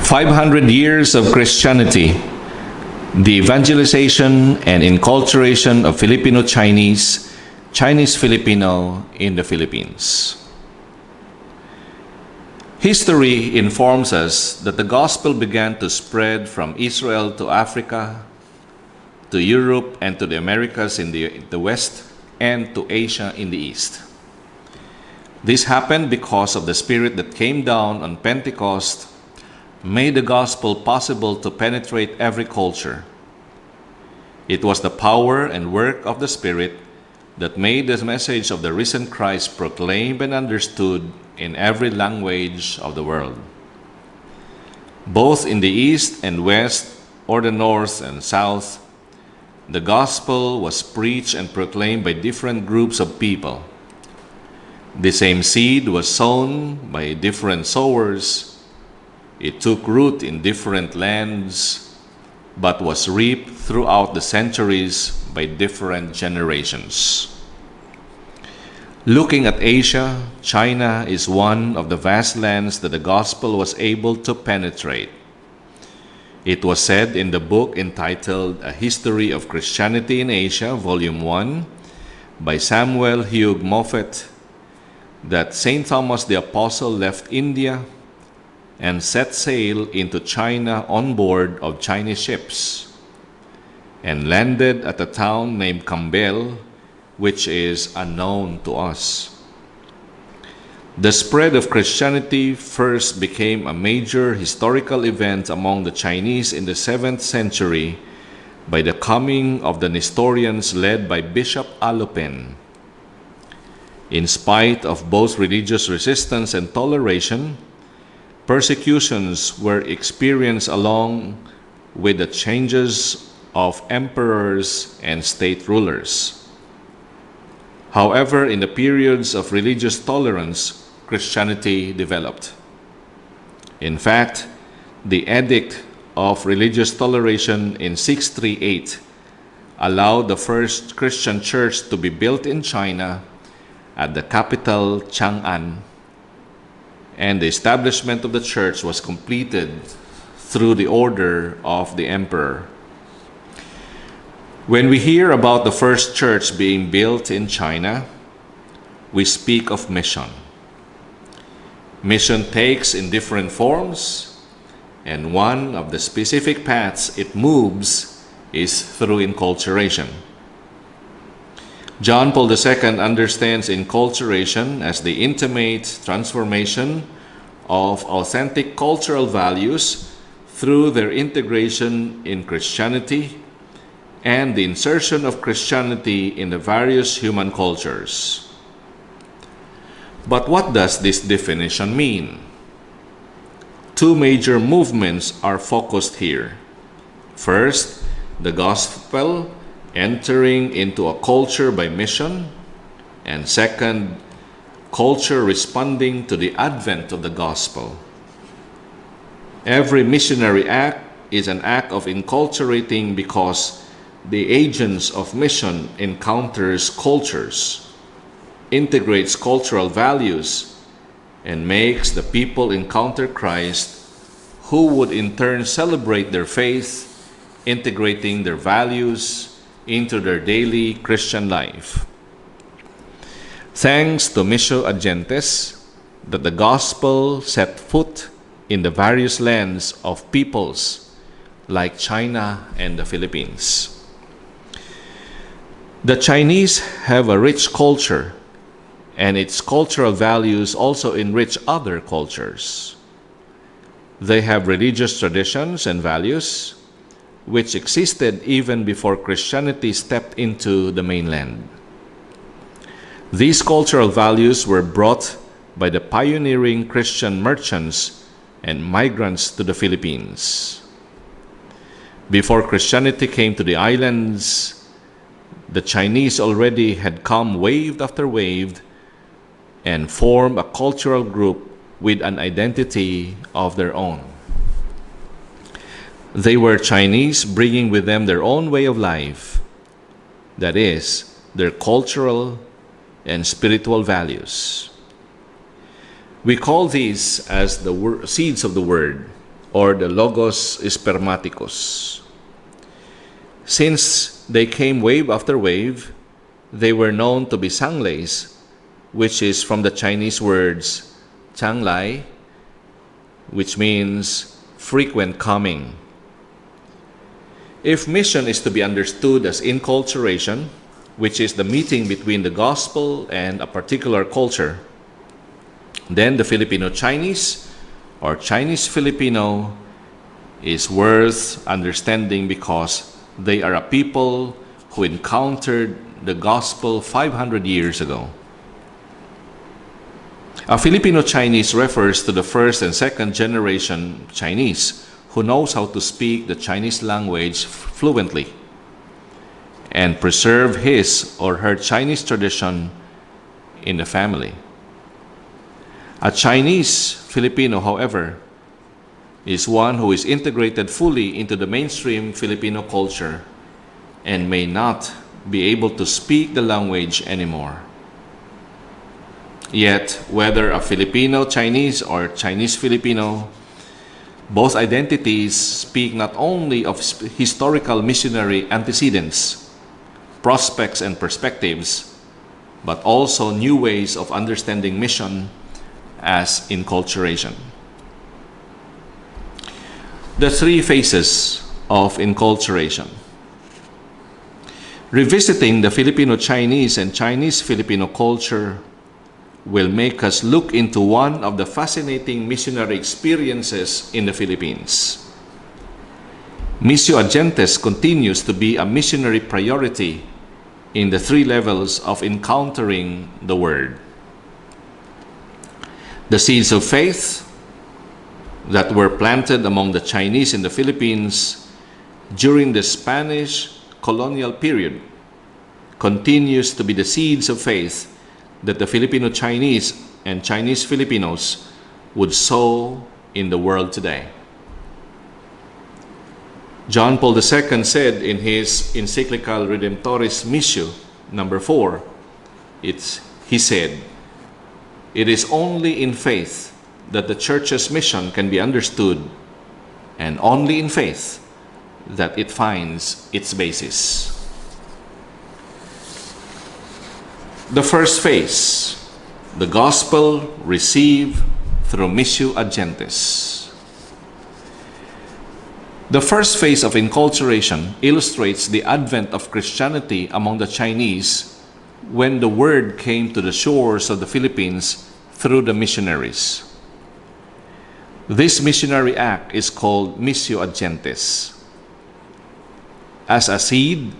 500 years of Christianity, the evangelization and inculturation of Filipino Chinese, Chinese Filipino in the Philippines. History informs us that the gospel began to spread from Israel to Africa, to Europe and to the Americas in the West, and to Asia in the East. This happened because of the Spirit that came down on Pentecost, made the gospel possible to penetrate every culture. It was the power and work of the Spirit that made the message of the risen Christ proclaimed and understood in every language of the world. Both in the East and West, or the North and South, the gospel was preached and proclaimed by different groups of people. The same seed was sown by different sowers. It took root in different lands, but was reaped throughout the centuries by different generations. Looking at Asia, China is one of the vast lands that the gospel was able to penetrate. It was said in the book entitled A History of Christianity in Asia, Volume 1, by Samuel Hugh Moffett, that St. Thomas the Apostle left India and set sail into China on board of Chinese ships, and landed at a town named Cambel, which is unknown to us. The spread of Christianity first became a major historical event among the Chinese in the 7th century by the coming of the Nestorians led by Bishop Alopen. In spite of both religious resistance and toleration, persecutions were experienced along with the changes of emperors and state rulers. However, in the periods of religious tolerance, Christianity developed. In fact, the Edict of Religious Toleration in 638 allowed the first Christian church to be built in China at the capital Chang'an, and the establishment of the church was completed through the order of the emperor. When we hear about the first church being built in China, we speak of mission. Mission takes in different forms, and one of the specific paths it moves is through inculturation. John Paul II understands inculturation as the intimate transformation of authentic cultural values through their integration in Christianity and the insertion of Christianity in the various human cultures. But what does this definition mean? Two major movements are focused here. First, the gospel entering into a culture by mission, and second, culture responding to the advent of the gospel. Every missionary act is an act of inculturating because the agents of mission encounters cultures, integrates cultural values, and makes the people encounter Christ, who would in turn celebrate their faith, integrating their values into their daily Christian life. Thanks to Missio Agentes, that the gospel set foot in the various lands of peoples like China and the Philippines. The Chinese have a rich culture, and its cultural values also enrich other cultures. They have religious traditions and values which existed even before Christianity stepped into the mainland. These cultural values were brought by the pioneering Christian merchants and migrants to the Philippines. Before Christianity came to the islands, the Chinese already had come wave after wave and formed a cultural group with an identity of their own. They were Chinese, bringing with them their own way of life, that is, their cultural and spiritual values. We call these as the seeds of the word, or the Logos Spermaticus. Since they came wave after wave, they were known to be Sanglays, which is from the Chinese words Changlai, which means frequent coming. If mission is to be understood as inculturation, which is the meeting between the gospel and a particular culture, then the Filipino Chinese or Chinese Filipino is worth understanding because they are a people who encountered the gospel 500 years ago. A Filipino Chinese refers to the first and second generation Chinese who knows how to speak the Chinese language fluently and preserve his or her Chinese tradition in the family. A Chinese Filipino, however, is one who is integrated fully into the mainstream Filipino culture and may not be able to speak the language anymore. Yet, whether a Filipino Chinese or Chinese Filipino, both identities speak not only of historical missionary antecedents, prospects and perspectives, but also new ways of understanding mission as inculturation. The three phases of inculturation. Revisiting the Filipino Chinese and Chinese Filipino culture will make us look into one of the fascinating missionary experiences in the Philippines. Missio Agentes continues to be a missionary priority in the three levels of encountering the Word. The seeds of faith that were planted among the Chinese in the Philippines during the Spanish colonial period continues to be the seeds of faith that the Filipino Chinese and Chinese Filipinos would sow in the world today. John Paul II said in his encyclical Redemptoris Missio, number 4, he said, "It is only in faith that the Church's mission can be understood, and only in faith that it finds its basis." The first phase, the gospel received through Missio Agentes. The first phase of inculturation illustrates the advent of Christianity among the Chinese when the word came to the shores of the Philippines through the missionaries. This missionary act is called Missio Agentes. As a seed,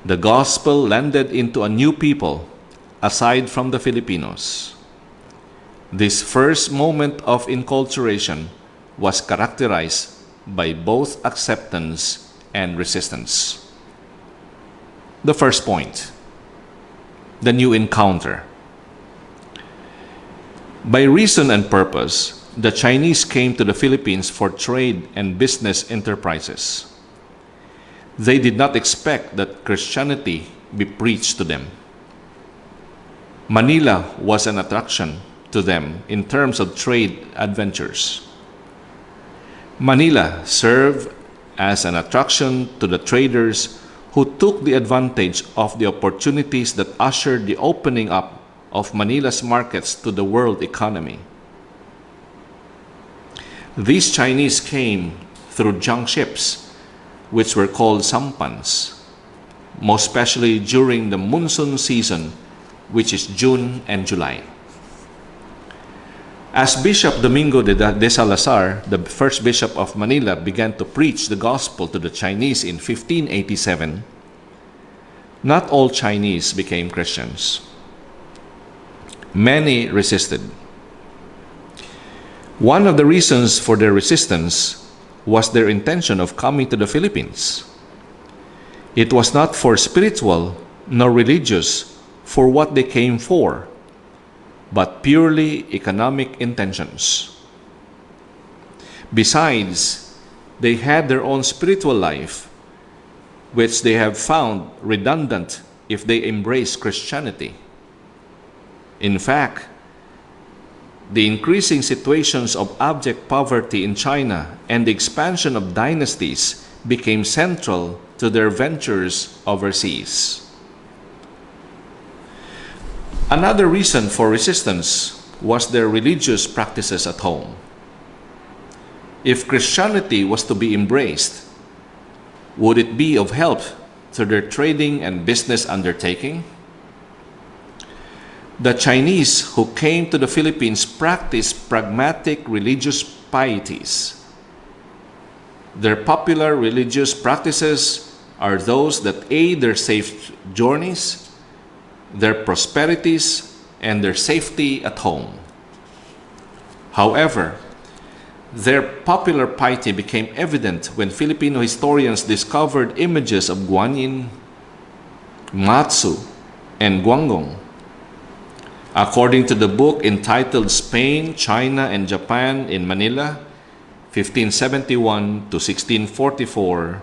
the gospel landed into a new people aside from the Filipinos. This first moment of inculturation was characterized by both acceptance and resistance. The first point, the new encounter. By reason and purpose, the Chinese came to the Philippines for trade and business enterprises. They did not expect that Christianity be preached to them. Manila was an attraction to them in terms of trade adventures. Manila served as an attraction to the traders who took the advantage of the opportunities that ushered the opening up of Manila's markets to the world economy. These Chinese came through junk ships, which were called sampans, most especially during the monsoon season, which is June and July. As Bishop Domingo de Salazar, the first bishop of Manila, began to preach the gospel to the Chinese in 1587, not all Chinese became Christians. Many resisted. One of the reasons for their resistance was their intention of coming to the Philippines. It was not for spiritual nor religious for what they came for, but purely economic intentions. Besides, they had their own spiritual life, which they have found redundant if they embrace Christianity. In fact, the increasing situations of abject poverty in China and the expansion of dynasties became central to their ventures overseas. Another reason for resistance was their religious practices at home. If Christianity was to be embraced, would it be of help to their trading and business undertaking? The Chinese who came to the Philippines practiced pragmatic religious pieties. Their popular religious practices are those that aid their safe journeys, their prosperities, and their safety at home. However, their popular piety became evident when Filipino historians discovered images of Guanyin, Matsu, and Guangdong. According to the book entitled Spain, China, and Japan in Manila, 1571 to 1644,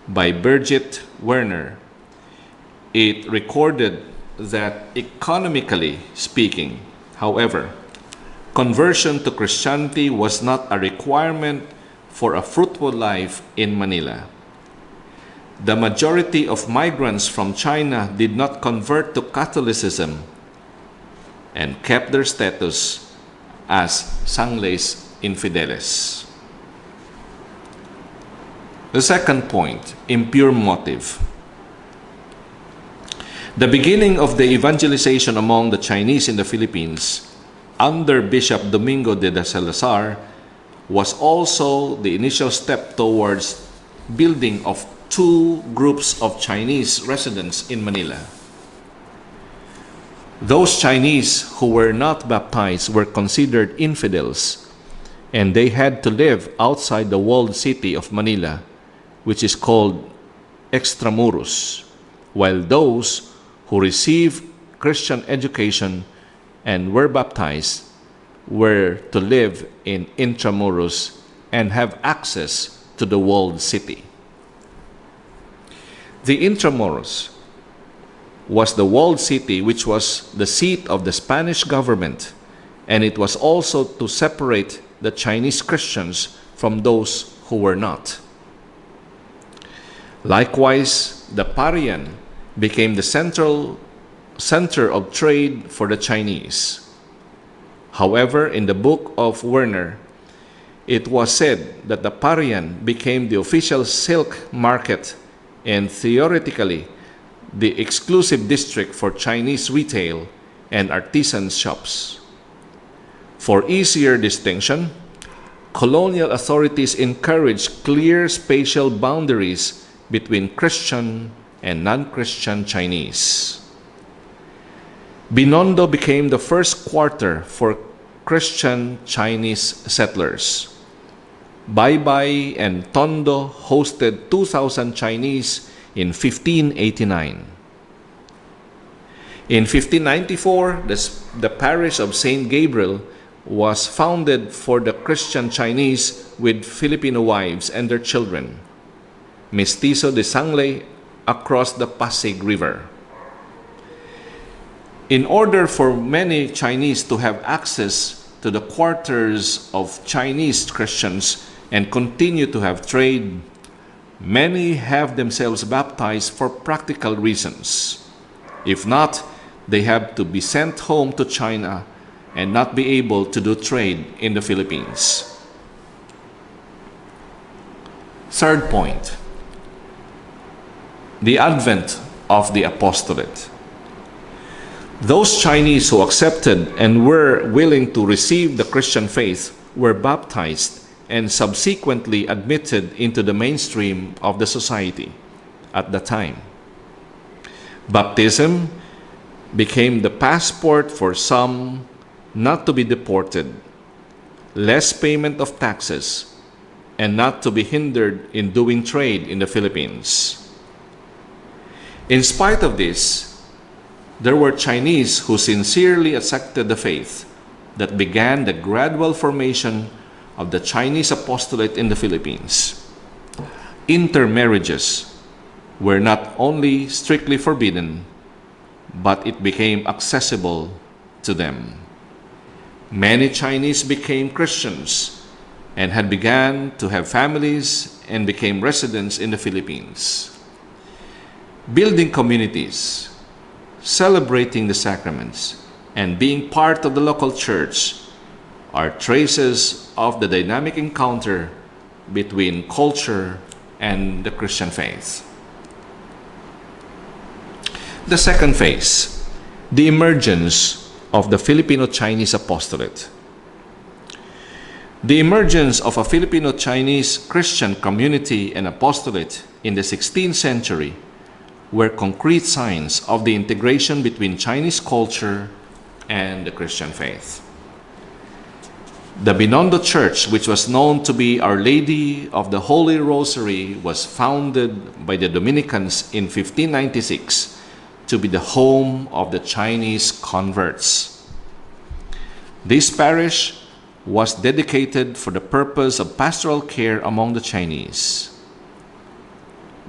by Birgit Werner, it recorded that economically speaking, however, conversion to Christianity was not a requirement for a fruitful life in Manila. The majority of migrants from China did not convert to Catholicism and kept their status as Sangles Infideles. The second point, impure motive. The beginning of the evangelization among the Chinese in the Philippines under Bishop Domingo de Salazar was also the initial step towards building of two groups of Chinese residents in Manila. Those Chinese who were not baptized were considered infidels, and they had to live outside the walled city of Manila, which is called extramuros, while those who received Christian education and were baptized were to live in intramuros and have access to the walled city. The intramuros was the walled city which was the seat of the Spanish government, and it was also to separate the Chinese Christians from those who were not. Likewise, the Parian became the center of trade for the Chinese. However, in the book of Werner, it was said that the Parian became the official silk market and theoretically the exclusive district for Chinese retail and artisan shops. For easier distinction, colonial authorities encouraged clear spatial boundaries between Christian and non-Christian Chinese. Binondo became the first quarter for Christian Chinese settlers. Baybay and Tondo hosted 2,000 Chinese in 1589. In 1594, the parish of St. Gabriel was founded for the Christian Chinese with Filipino wives and their children, Mestizo de Sangley, across the Pasig River. In order for many Chinese to have access to the quarters of Chinese Christians and continue to have trade, many have themselves baptized for practical reasons. If not, they have to be sent home to China and not be able to do trade in the Philippines. Third point, the advent of the Apostolate. Those Chinese who accepted and were willing to receive the Christian faith were baptized and subsequently admitted into the mainstream of the society at the time. Baptism became the passport for some not to be deported, less payment of taxes, and not to be hindered in doing trade in the Philippines. In spite of this, there were Chinese who sincerely accepted the faith that began the gradual formation of the Chinese apostolate in the Philippines. Intermarriages were not only strictly forbidden, but it became accessible to them. Many Chinese became Christians and had begun to have families and became residents in the Philippines. Building communities, celebrating the sacraments, and being part of the local church are traces of the dynamic encounter between culture and the Christian faith. The second phase, the emergence of the Filipino-Chinese apostolate. The emergence of a Filipino-Chinese Christian community and apostolate in the 16th century were concrete signs of the integration between Chinese culture and the Christian faith. The Binondo Church, which was known to be Our Lady of the Holy Rosary, was founded by the Dominicans in 1596 to be the home of the Chinese converts. This parish was dedicated for the purpose of pastoral care among the Chinese.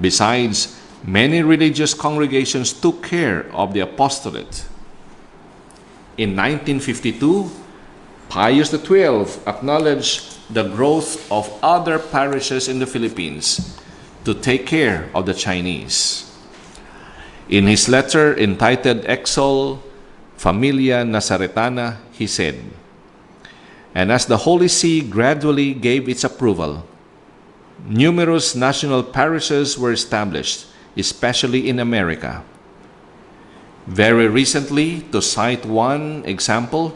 Besides, many religious congregations took care of the apostolate. In 1952, Pius XII acknowledged the growth of other parishes in the Philippines to take care of the Chinese. In his letter entitled Exsul Familia Nazaretana, he said, "And as the Holy See gradually gave its approval, numerous national parishes were established, especially in America. Very recently, to cite one example,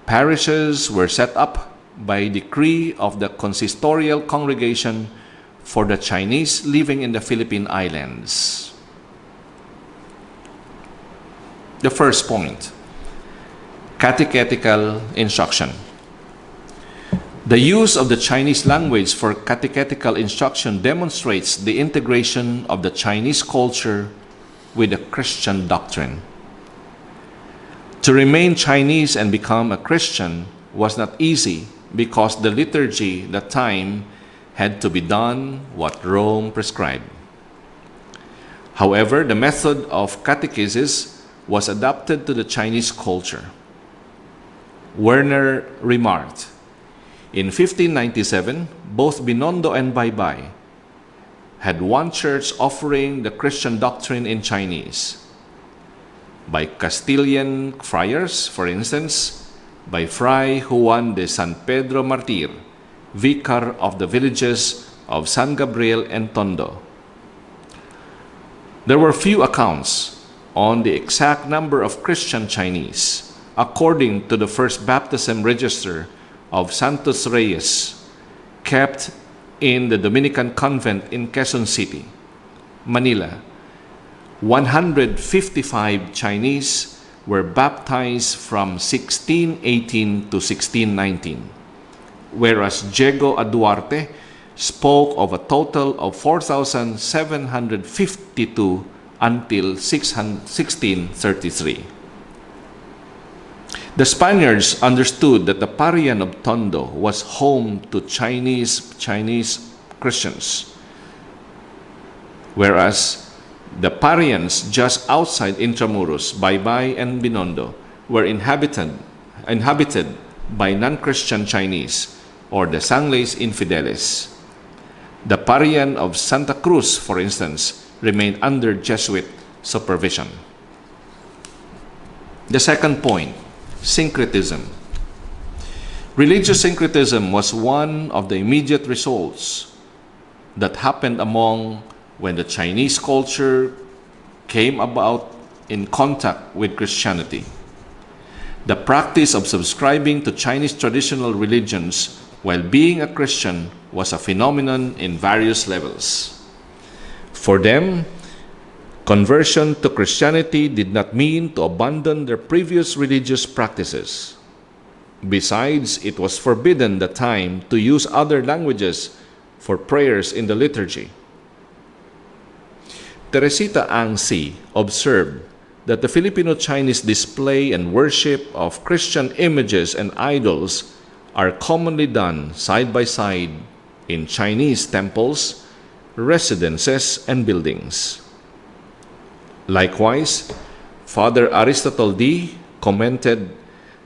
parishes were set up by decree of the Consistorial Congregation for the Chinese living in the Philippine Islands." The first point, Catechetical Instruction. The use of the Chinese language for catechetical instruction demonstrates the integration of the Chinese culture with the Christian doctrine. To remain Chinese and become a Christian was not easy because the liturgy at that time had to be done what Rome prescribed. However, the method of catechesis was adapted to the Chinese culture. Werner remarked, "In 1597, both Binondo and Baybay had one church offering the Christian doctrine in Chinese. By Castilian friars, for instance, by Fray Juan de San Pedro Martir, vicar of the villages of San Gabriel and Tondo. There were few accounts on the exact number of Christian Chinese, according to the first baptism register of Santos Reyes, kept in the Dominican convent in Quezon City, Manila. 155 Chinese were baptized from 1618 to 1619, whereas Diego Duarte spoke of a total of 4,752 until 1633. The Spaniards understood that the Parian of Tondo was home to Chinese Christians, whereas the Parians just outside Intramuros, Baybay and Binondo, were inhabited by non-Christian Chinese, or the Sangles Infideles. The Parian of Santa Cruz, for instance, remained under Jesuit supervision. The second point, syncretism. Religious syncretism was one of the immediate results that happened when the Chinese culture came about in contact with Christianity. The practice of subscribing to Chinese traditional religions while being a Christian was a phenomenon in various levels. For them, conversion to Christianity did not mean to abandon their previous religious practices. Besides, it was forbidden at the time to use other languages for prayers in the liturgy. Teresita Angsi observed that the Filipino-Chinese display and worship of Christian images and idols are commonly done side by side in Chinese temples, residences, and buildings. Likewise, Father Aristotle D. commented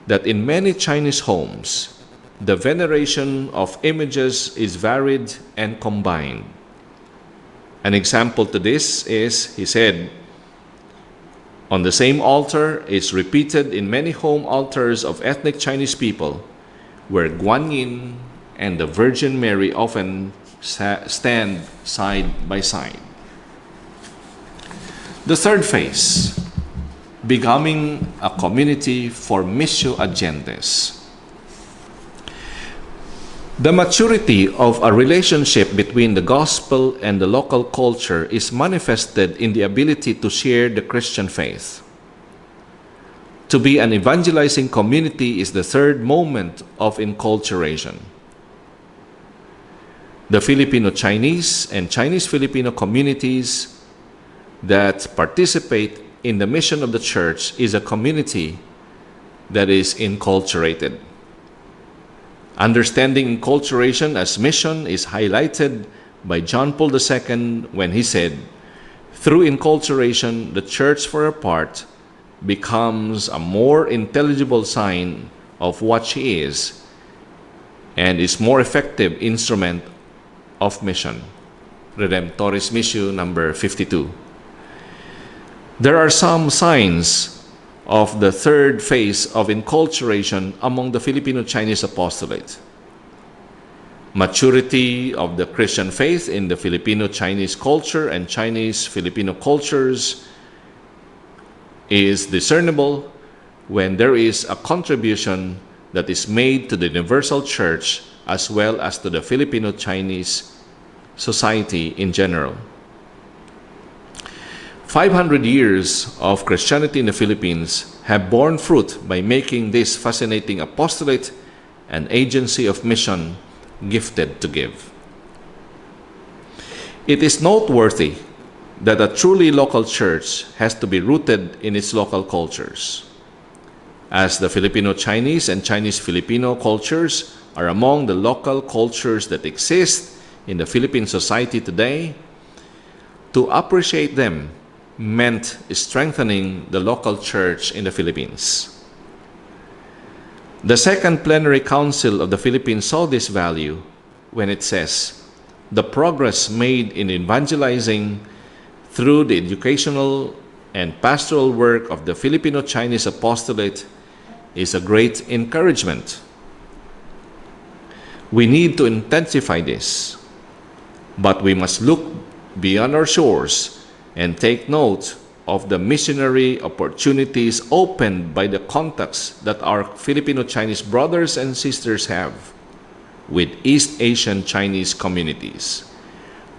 that in many Chinese homes, the veneration of images is varied and combined. An example to this is, he said, on the same altar is repeated in many home altars of ethnic Chinese people, where Guan Yin and the Virgin Mary often stand side by side. The third phase, becoming a community for missio agendes. The maturity of a relationship between the gospel and the local culture is manifested in the ability to share the Christian faith. To be an evangelizing community is the third moment of enculturation. The Filipino-Chinese and Chinese-Filipino communities that participate in the mission of the church is a community that is enculturated. Understanding enculturation as mission is highlighted by John Paul II when he said, "Through enculturation, the church for a part becomes a more intelligible sign of what she is and is more effective instrument of mission." Redemptoris Missio number 52. There are some signs of the third phase of enculturation among the Filipino-Chinese apostolate. Maturity of the Christian faith in the Filipino-Chinese culture and Chinese-Filipino cultures is discernible when there is a contribution that is made to the universal church as well as to the Filipino-Chinese society in general. 500 years of Christianity in the Philippines have borne fruit by making this fascinating apostolate an agency of mission gifted to give. It is noteworthy that a truly local church has to be rooted in its local cultures. As the Filipino-Chinese and Chinese-Filipino cultures are among the local cultures that exist in the Philippine society today, to appreciate them meant strengthening the local church in the Philippines. The Second Plenary Council of the Philippines saw this value when it says, "The progress made in evangelizing through the educational and pastoral work of the Filipino-Chinese apostolate is a great encouragement. We need to intensify this, but we must look beyond our shores and take note of the missionary opportunities opened by the contacts that our Filipino-Chinese brothers and sisters have with East Asian Chinese communities."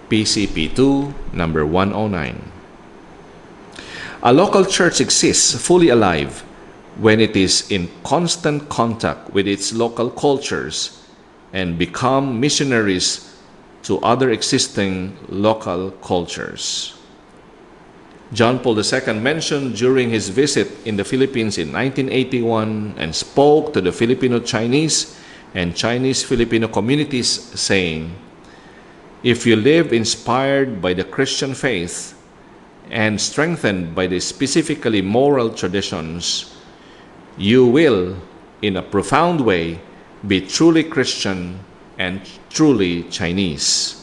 PCP 2, number 109. A local church exists fully alive when it is in constant contact with its local cultures and become missionaries to other existing local cultures. John Paul II mentioned during his visit in the Philippines in 1981 and spoke to the Filipino-Chinese and Chinese-Filipino communities saying, "If you live inspired by the Christian faith and strengthened by the specifically moral traditions, you will, in a profound way, be truly Christian and truly Chinese,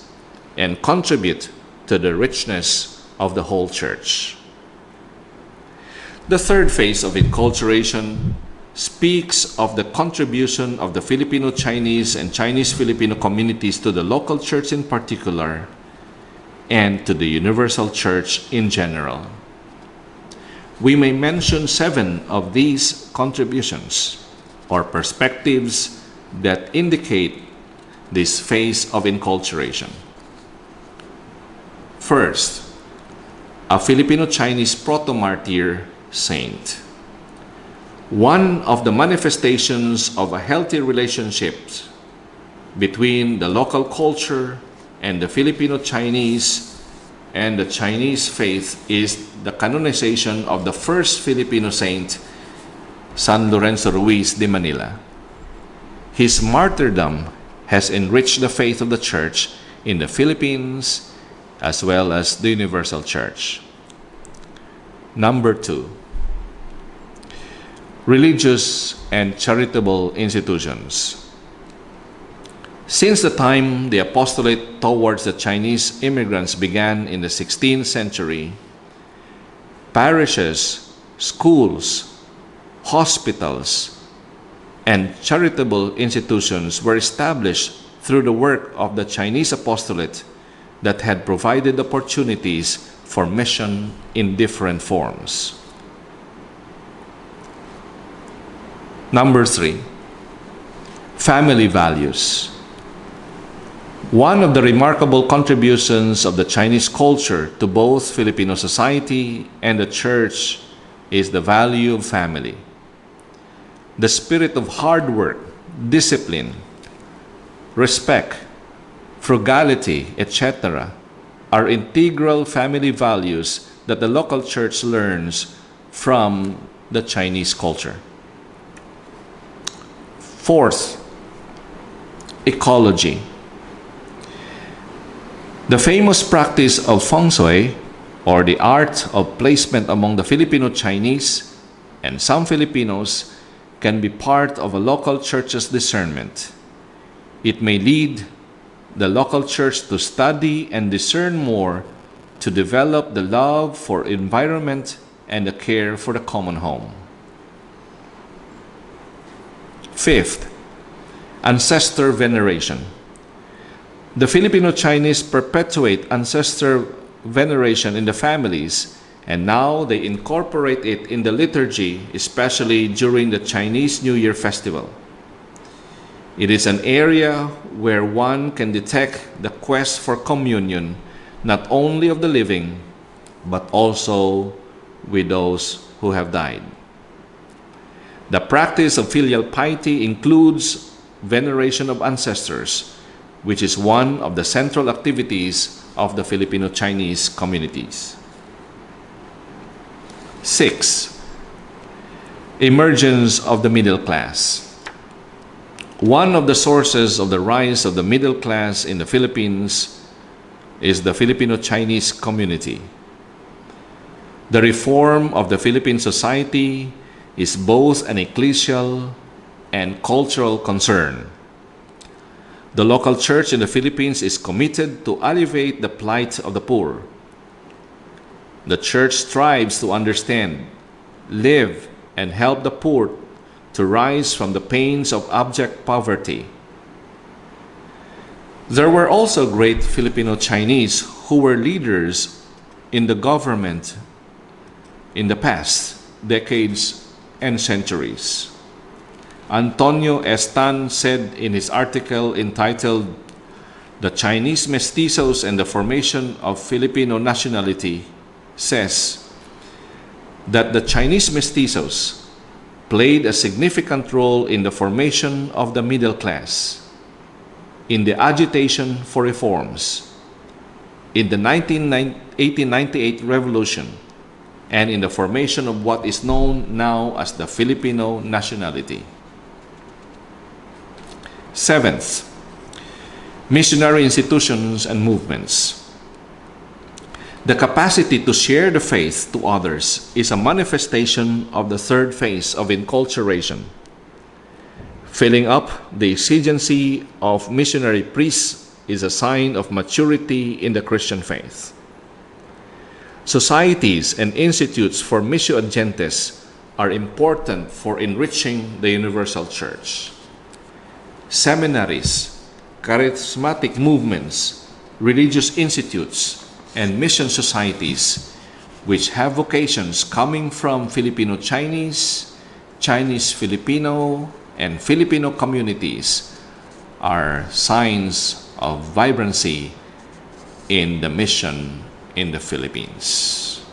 and contribute to the richness of the whole church." The third phase of enculturation speaks of the contribution of the Filipino-Chinese and Chinese-Filipino communities to the local church in particular and to the universal church in general. We may mention 7 of these contributions or perspectives that indicate this phase of enculturation. First, a Filipino-Chinese proto-martyr saint. One of the manifestations of a healthy relationship between the local culture and the Filipino-Chinese and the Chinese faith is the canonization of the first Filipino saint, San Lorenzo Ruiz de Manila. His martyrdom has enriched the faith of the church in the Philippines as well as the universal church. Number 2, religious and charitable institutions. Since the time the apostolate towards the Chinese immigrants began in the 16th century, parishes, schools, hospitals, and charitable institutions were established through the work of the Chinese apostolate that had provided opportunities for mission in different forms. Number 3, family values. One of the remarkable contributions of the Chinese culture to both Filipino society and the church is the value of family. The spirit of hard work, discipline, respect, frugality, etc. are integral family values that the local church learns from the Chinese culture. Fourth, ecology. The famous practice of feng shui, or the art of placement among the Filipino Chinese and some Filipinos, can be part of a local church's discernment. It may lead the local church to study and discern more to develop the love for environment and the care for the common home. Fifth, ancestor veneration. The Filipino Chinese perpetuate ancestor veneration in the families, and now they incorporate it in the liturgy, especially during the Chinese New Year festival. It is an area where one can detect the quest for communion, not only of the living, but also with those who have died. The practice of filial piety includes veneration of ancestors, which is one of the central activities of the Filipino Chinese communities. 6. Emergence of the middle class. One of the sources of the rise of the middle class in the Philippines is the Filipino Chinese community. The reform of the Philippine society is both an ecclesial and cultural concern. The local church in the Philippines is committed to alleviate the plight of the poor. The church strives to understand, live, and help the poor to rise from the pains of abject poverty. There were also great Filipino Chinese who were leaders in the government in the past decades and centuries. Antonio Estan said in his article entitled "The Chinese Mestizos and the Formation of Filipino Nationality," says that the Chinese mestizos played a significant role in the formation of the middle class, in the agitation for reforms, in the 1898 revolution, and in the formation of what is known now as the Filipino nationality. 7th, missionary institutions and movements. The capacity to share the faith to others is a manifestation of the third phase of Inculturation. Filling up the exigency of missionary priests is a sign of maturity in the Christian faith. Societies and institutes for missio ad gentes are important for enriching the universal church. Seminaries, charismatic movements, religious institutes, and mission societies, which have vocations coming from Filipino Chinese, Chinese Filipino, and Filipino communities, are signs of vibrancy in the mission in the Philippines.